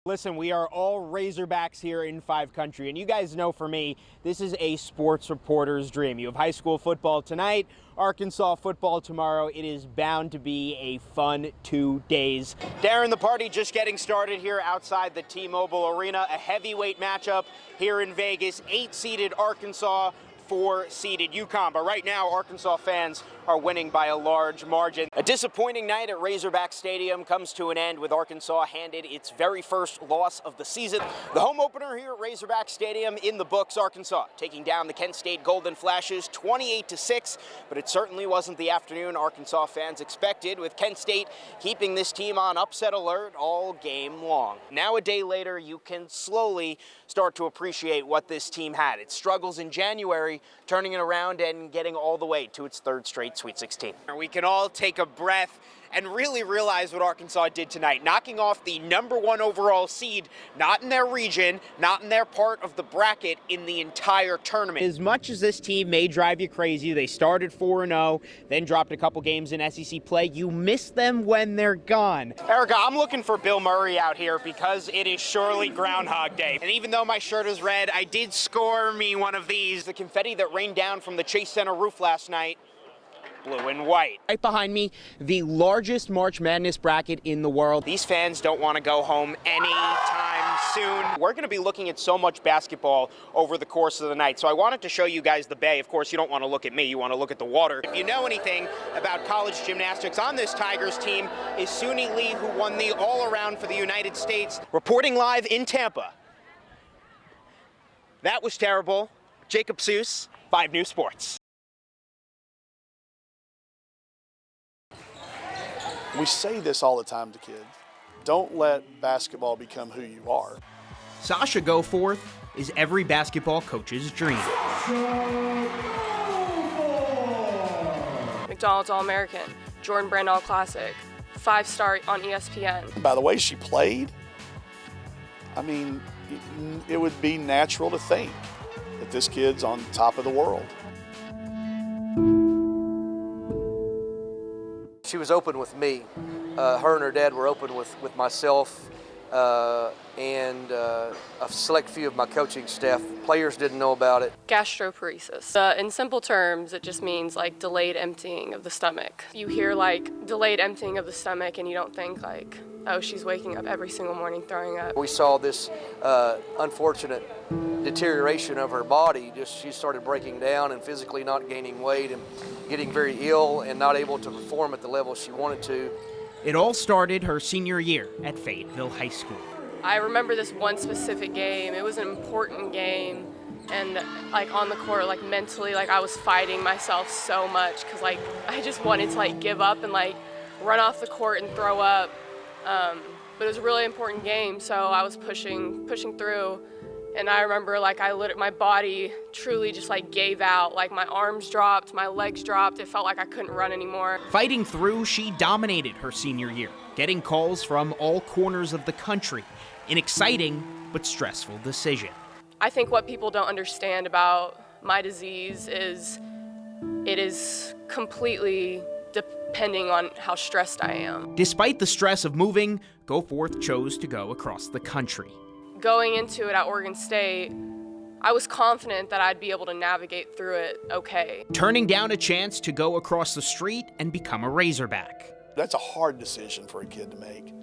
Listen, we are all Razorbacks here in Five Country, and you guys know for me, this is a sports reporter's dream. You have high school football tonight, Arkansas football tomorrow. It is bound to be a fun 2 days. Darren, the party just getting started here outside the T-Mobile Arena. A heavyweight matchup here in Vegas. 8-seeded Arkansas, 4-seeded UConn. But right now, Arkansas fans are winning by a large margin. A disappointing night at Razorback Stadium comes to an end with Arkansas handed its very first loss of the season. The home opener here at Razorback Stadium in the books, Arkansas taking down the Kent State Golden Flashes 28-6, but it certainly wasn't the afternoon Arkansas fans expected, with Kent State keeping this team on upset alert all game long. Now a day later, you can slowly start to appreciate what this team had. Its struggles in January, turning it around and getting all the way to its third straight Sweet 16. We can all take a breath and really realize what Arkansas did tonight, knocking off the #1 overall seed, not in their region, not in their part of the bracket, in the entire tournament. As much as this team may drive you crazy, they started 4-0, then dropped a couple games in SEC play, you miss them when they're gone. Erica, I'm looking for Bill Murray out here because it is surely Groundhog Day. And even though my shirt is red, I did score me one of these. The confetti that rained down from the Chase Center roof last night, blue and white. Right behind me, the largest March Madness bracket in the world. These fans don't want to go home anytime soon. We're going to be looking at so much basketball over the course of the night, so I wanted to show you guys the bay. Of course, you don't want to look at me, you want to look at the water. If you know anything about college gymnastics, on this Tigers team is Suni Lee, who won the all-around for the United States. Reporting live in Tampa. That was terrible. Jacob Seus, 5 News Sports. We say this all the time to kids. Don't let basketball become who you are. Sasha Goforth is every basketball coach's dream. McDonald's All-American, Jordan Brand All-Classic, 5-star on ESPN. By the way she played, I mean, it would be natural to think that this kid's on top of the world. She was open with me. Her and her dad were open with myself and a select few of my coaching staff. Players didn't know about it. Gastroparesis. In simple terms, it just means like delayed emptying of the stomach. You hear like delayed emptying of the stomach and you don't think like, oh, she's waking up every single morning throwing up. We saw this unfortunate deterioration of her body. She started breaking down and physically not gaining weight and getting very ill and not able to perform at the level she wanted to. It all started her senior year at Fayetteville High School. I remember this one specific game. It was an important game, and like on the court, like mentally, like I was fighting myself so much because like I just wanted to like give up and like run off the court and throw up. But it was a really important game, so I was pushing through. And I remember like my body truly just like gave out. Like my arms dropped, my legs dropped. It felt like I couldn't run anymore. Fighting through, she dominated her senior year, getting calls from all corners of the country. An exciting but stressful decision. I think what people don't understand about my disease is it is completely depending on how stressed I am. Despite the stress of moving, Goforth chose to go across the country. Going into it at Oregon State, I was confident that I'd be able to navigate through it okay. Turning down a chance to go across the street and become a Razorback. That's a hard decision for a kid to make.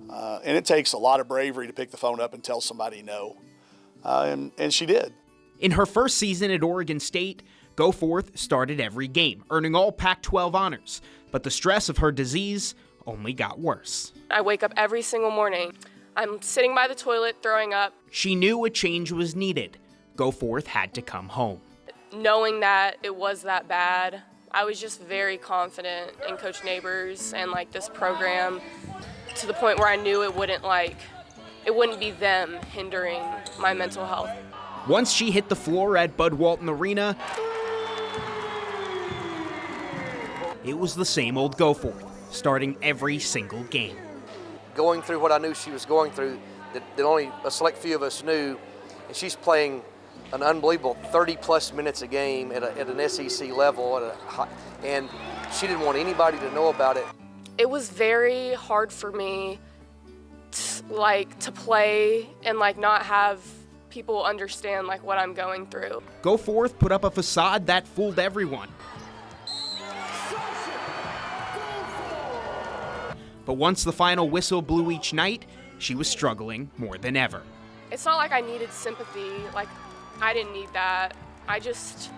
And it takes a lot of bravery to pick the phone up and tell somebody no. And she did. In her first season at Oregon State, Goforth started every game, earning all Pac-12 honors. But the stress of her disease only got worse. I wake up every single morning. I'm sitting by the toilet throwing up. She knew a change was needed. Goforth had to come home. Knowing that it was that bad, I was just very confident in Coach Neighbors and like this program to the point where I knew it wouldn't be them hindering my mental health. Once she hit the floor at Bud Walton Arena, it was the same old Goforth, starting every single game. Going through what I knew she was going through, that only a select few of us knew, and she's playing an unbelievable 30-plus minutes a game at an SEC level, and she didn't want anybody to know about it. It was very hard for me like to play and like not have people understand like what I'm going through. Go Forth put up a facade that fooled everyone. But once the final whistle blew each night, she was struggling more than ever. It's not like I needed sympathy, like I didn't need that. I just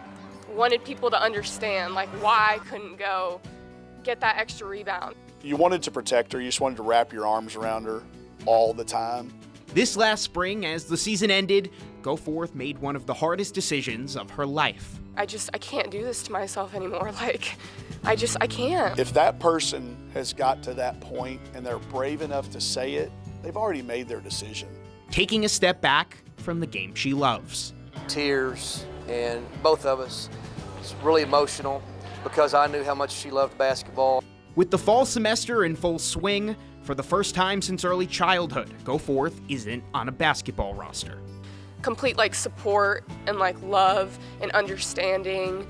wanted people to understand like why I couldn't go get that extra rebound. You wanted to protect her. You just wanted to wrap your arms around her all the time. This last spring, as the season ended, Go Forth made one of the hardest decisions of her life. I can't do this to myself anymore. Like, I can't. If that person has got to that point and they're brave enough to say it, they've already made their decision. Taking a step back from the game she loves. Tears, and both of us. It's really emotional because I knew how much she loved basketball. With the fall semester in full swing, for the first time since early childhood, Go Forth isn't on a basketball roster. Complete like support and like love and understanding,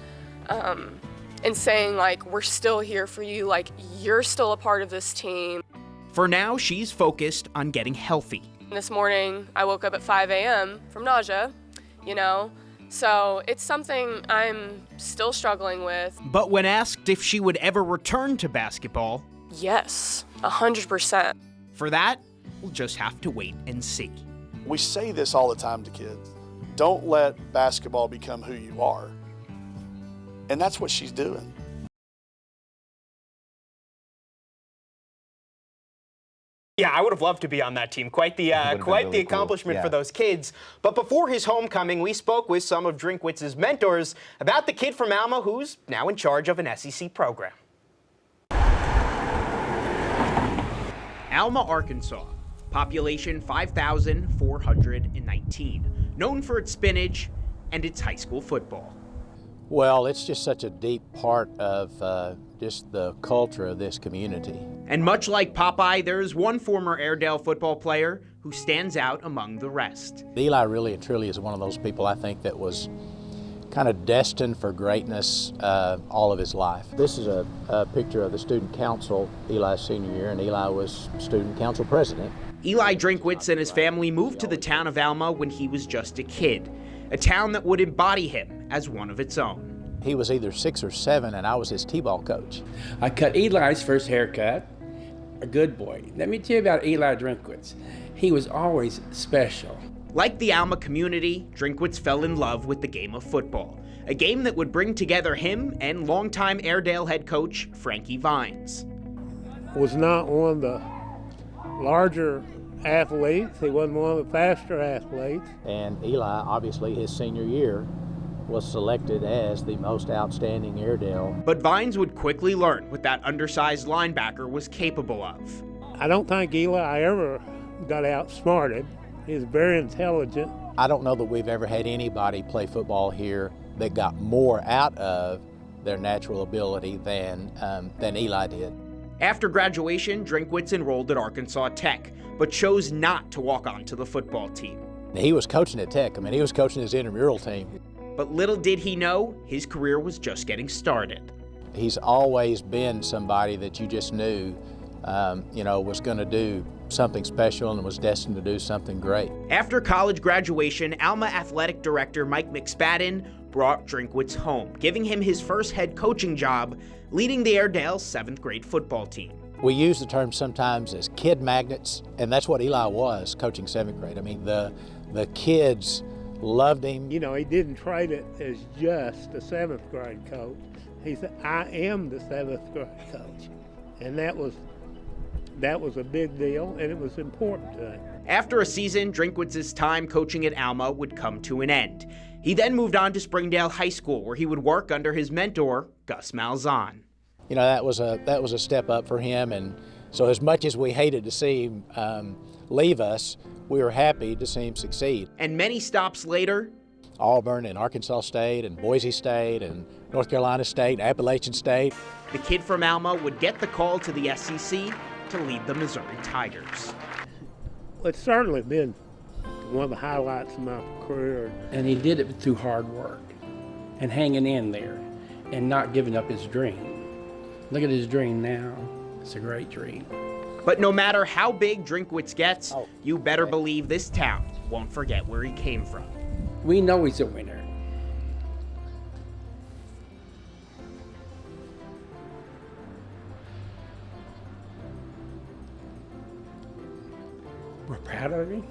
and saying like, we're still here for you, like you're still a part of this team. For now, she's focused on getting healthy. This morning, I woke up at 5 a.m. from nausea, you know? So it's something I'm still struggling with. But when asked if she would ever return to basketball, yes, 100%. For that, we'll just have to wait and see. We say this all the time to kids. Don't let basketball become who you are. And that's what she's doing. Yeah, I would have loved to be on that team. Quite the really accomplishment cool. for those kids. But before his homecoming, we spoke with some of Drinkwitz's mentors about the kid from Alma who's now in charge of an SEC program. Alma, Arkansas. Population 5,419. Known for its spinach and its high school football. Well, it's just such a deep part of just the culture of this community. And much like Popeye, there's one former Airedale football player who stands out among the rest. Eli really and truly is one of those people I think that was kind of destined for greatness all of his life. This is a picture of the student council Eli's senior year, and Eli was student council president. Eli Drinkwitz and his family moved to the town of Alma when he was just a kid, a town that would embody him as one of its own. He was either 6 or 7, and I was his t-ball coach. I cut Eli's first haircut. A good boy. Let me tell you about Eli Drinkwitz. He was always special. Like the Alma community, Drinkwitz fell in love with the game of football, a game that would bring together him and longtime Airedale head coach Frankie Vines. Was not one of the larger athletes. He wasn't one of the faster athletes. And Eli, obviously his senior year, was selected as the most outstanding Airedale. But Vines would quickly learn what that undersized linebacker was capable of. I don't think Eli ever got outsmarted. He was very intelligent. I don't know that we've ever had anybody play football here that got more out of their natural ability than Eli did. After graduation, Drinkwitz enrolled at Arkansas Tech, but chose not to walk onto the football team. He was coaching at Tech. I mean, he was coaching his intramural team. But little did he know, his career was just getting started. He's always been somebody that you just knew, was going to do something special and was destined to do something great. After college graduation, Alma athletic director Mike McSpadden brought Drinkwitz home, giving him his first head coaching job, leading the Airedale 7th grade football team. We use the term sometimes as kid magnets, and that's what Eli was, coaching 7th grade. I mean, the kids loved him. You know, he didn't treat it as just a 7th grade coach. He said, I am the 7th grade coach. And that was a big deal, and it was important to him. After a season, Drinkwitz's time coaching at Alma would come to an end. He then moved on to Springdale High School, where he would work under his mentor, Gus Malzahn. You know, that was a step up for him, and so as much as we hated to see him leave us, we were happy to see him succeed. And many stops later, Auburn and Arkansas State and Boise State and North Carolina State, Appalachian State. The kid from Alma would get the call to the SEC to lead the Missouri Tigers. It's certainly been one of the highlights of my career. And he did it through hard work and hanging in there and not giving up his dream. Look at his dream now. It's a great dream. But no matter how big Drinkwitz gets, Oh, you better believe this town won't forget where he came from. We know he's a winner. We're proud of him.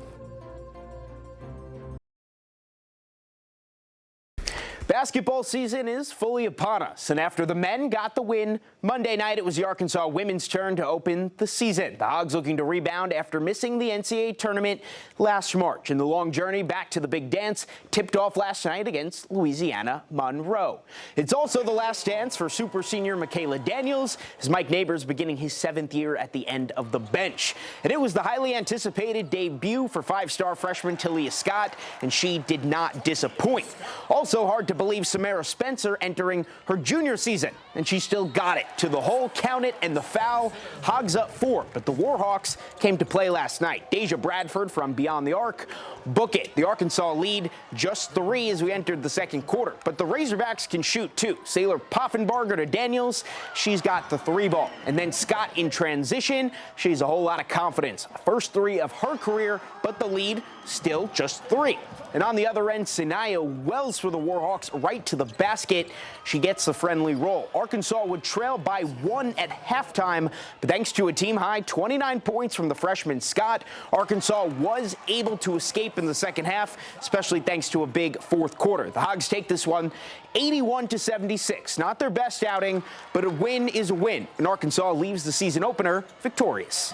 Basketball season is fully upon us, and after the men got the win Monday night, it was the Arkansas women's turn to open the season. The Hogs looking to rebound after missing the NCAA tournament last March, and the long journey back to the big dance tipped off last night against Louisiana Monroe. It's also the last dance for super senior Michaela Daniels, as Mike Neighbors beginning his 7th year at the end of the bench. And it was the highly anticipated debut for 5-star freshman Talia Scott, and she did not disappoint. Also hard to believe Samara Spencer entering her junior season, and she still got it to the hole, count it, and the foul. Hogs up 4, but the Warhawks came to play last night. Deja Bradford from beyond the arc. Book it. The Arkansas lead just 3 as we entered the second quarter, but the Razorbacks can shoot too. Sailor Poffenbarger to Daniels. She's got the 3 ball. And then Scott in transition. She's a whole lot of confidence. First 3 of her career, but the lead still just 3. And on the other end, Sanaya wells for the Warhawks right to the basket. She gets the friendly roll. Arkansas would trail by 1 at halftime, but thanks to a team-high 29 points from the freshman Scott, Arkansas was able to escape in the second half, especially thanks to a big fourth quarter. The Hogs take this one 81-76. Not their best outing, but a win is a win, and Arkansas leaves the season opener victorious.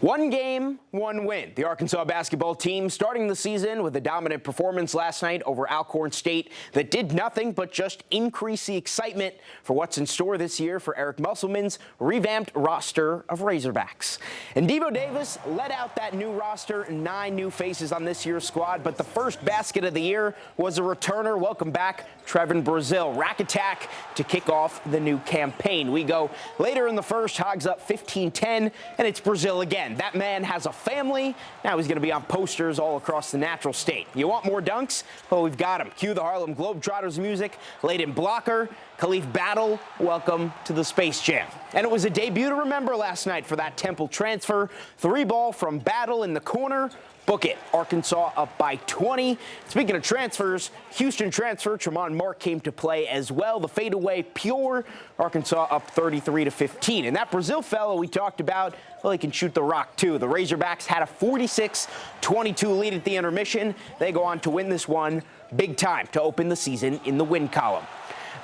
1 game, 1 win. The Arkansas basketball team starting the season with a dominant performance last night over Alcorn State that did nothing but just increase the excitement for what's in store this year for Eric Musselman's revamped roster of Razorbacks. And Devo Davis led out that new roster, 9 new faces on this year's squad, but the first basket of the year was a returner. Welcome back, Trevin Brazil. Rack attack to kick off the new campaign. We go later in the first, Hogs up 15-10, and it's Brazil again. That man has a family. Now he's going to be on posters all across the natural state. You want more dunks? Well, we've got him. Cue the Harlem Globetrotters music. Layden Blocker, Khalif Battle, welcome to the Space Jam. And it was a debut to remember last night for that Temple transfer. 3 ball from Battle in the corner. Book it. Arkansas up by 20. Speaking of transfers, Houston transfer Tremont Mark came to play as well. The fadeaway pure. Arkansas up 33-15. And that Brazil fellow we talked about, well, he can shoot the rock too. The Razorbacks had a 46-22 lead at the intermission. They go on to win this one big time to open the season in the win column.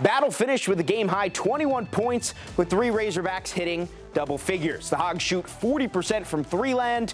Battle finished with a game-high 21 points with 3 Razorbacks hitting double figures. The Hogs shoot 40% from 3 land.